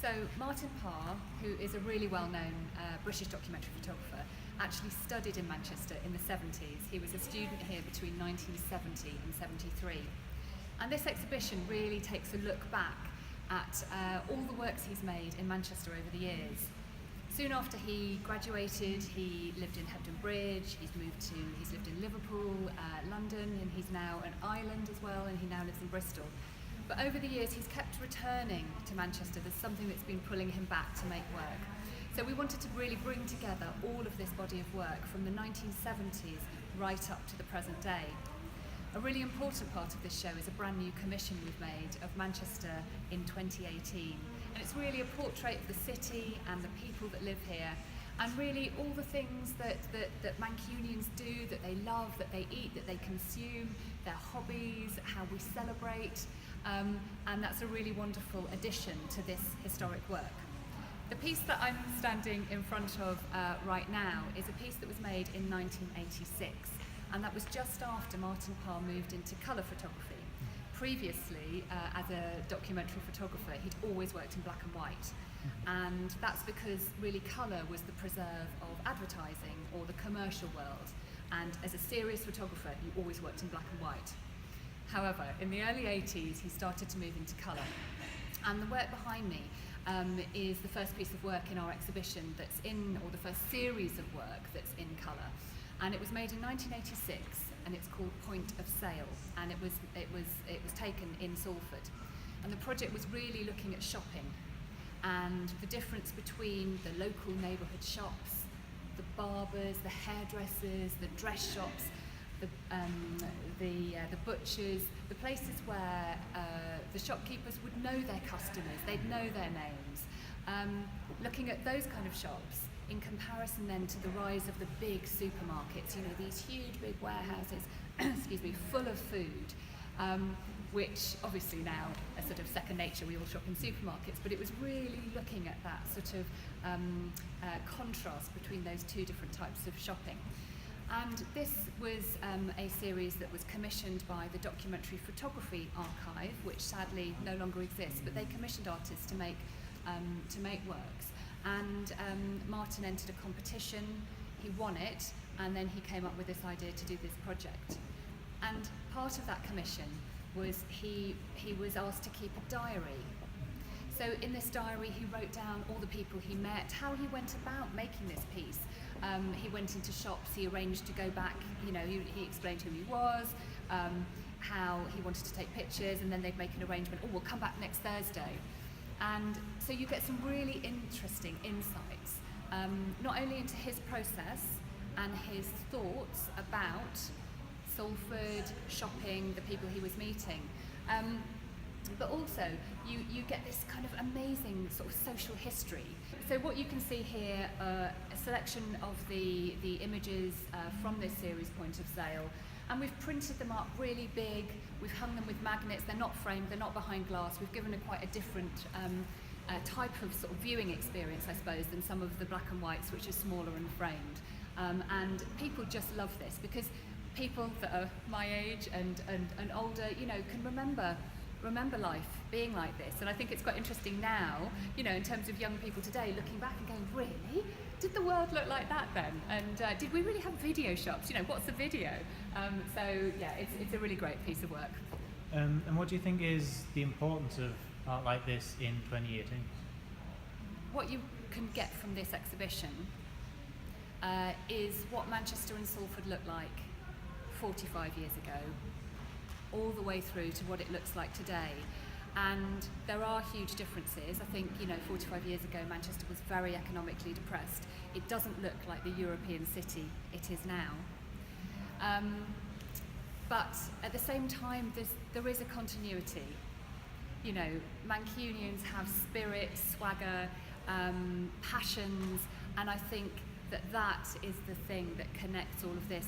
So Martin Parr, who is a really well-known British documentary photographer, actually studied in Manchester in the 70s. He was a student here between 1970 and 73. And this exhibition really takes a look back at all the works he's made in Manchester over the years. Soon after he graduated, he lived in Hebden Bridge, he's lived in Liverpool, London, and he's now in Ireland as well, and he now lives in Bristol. But over the years, he's kept returning to Manchester. There's something that's been pulling him back to make work. So we wanted to really bring together all of this body of work from the 1970s right up to the present day. A really important part of this show is a brand new commission we've made of Manchester in 2018. And it's really a portrait of the city and the people that live here, and really all the things that Mancunians do, that they love, that they eat, that they consume, their hobbies, how we celebrate, and that's a really wonderful addition to this historic work. The piece that I'm standing in front of right now is a piece that was made in 1986, and that was just after Martin Parr moved into colour photography. Previously, as a documentary photographer, he'd always worked in black and white, and that's because really colour was the preserve of advertising or the commercial world, and as a serious photographer, you always worked in black and white. However, in the early 80s, he started to move into colour, and the work behind me is the first piece of work in our exhibition that's in, or the first series of work that's in colour. And it was made in 1986, and it's called Point of Sale, and it was taken in Salford. And the project was really looking at shopping and the difference between the local neighbourhood shops, the barbers, the hairdressers, the dress shops, the butchers, the places where the shopkeepers would know their customers, they'd know their names. Looking at those kind of shops in comparison then to the rise of the big supermarkets, you know, these huge big warehouses, excuse me, full of food, which obviously now are sort of second nature, we all shop in supermarkets, but it was really looking at that sort of contrast between those two different types of shopping. And this was a series that was commissioned by the Documentary Photography Archive, which sadly no longer exists, but they commissioned artists to make works. And Martin entered a competition, he won it, and then he came up with this idea to do this project. And part of that commission was he was asked to keep a diary. So in this diary he wrote down all the people he met, how he went about making this piece. He went into shops, he arranged to go back, you know, he explained who he was, how he wanted to take pictures, and then they'd make an arrangement, oh, we'll come back next Thursday. And so you get some really interesting insights, not only into his process and his thoughts about Salford, shopping, the people he was meeting, but also you get this kind of amazing sort of social history. So what you can see here, a selection of the images from this series, Point of Sale, and we've printed them up really big, we've hung them with magnets, they're not framed, they're not behind glass, we've given it quite a different type of sort of viewing experience, I suppose, than some of the black and whites, which are smaller and framed. And people just love this, because people that are my age and older, you know, can remember life being like this. And I think it's quite interesting now, you know, in terms of young people today, looking back and going, really? Did the world look like that then? And did we really have video shops? You know, what's a video? So yeah, it's a really great piece of work. And what do you think is the importance of art like this in 2018? What you can get from this exhibition is what Manchester and Salford looked like 45 years ago, all the way through to what it looks like today. And there are huge differences. I think, you know, 45 years ago Manchester was very economically depressed. It doesn't look like the European city it is now. But at the same time, there is a continuity. You know, Mancunians have spirit, swagger, passions, and I think that is the thing that connects all of this.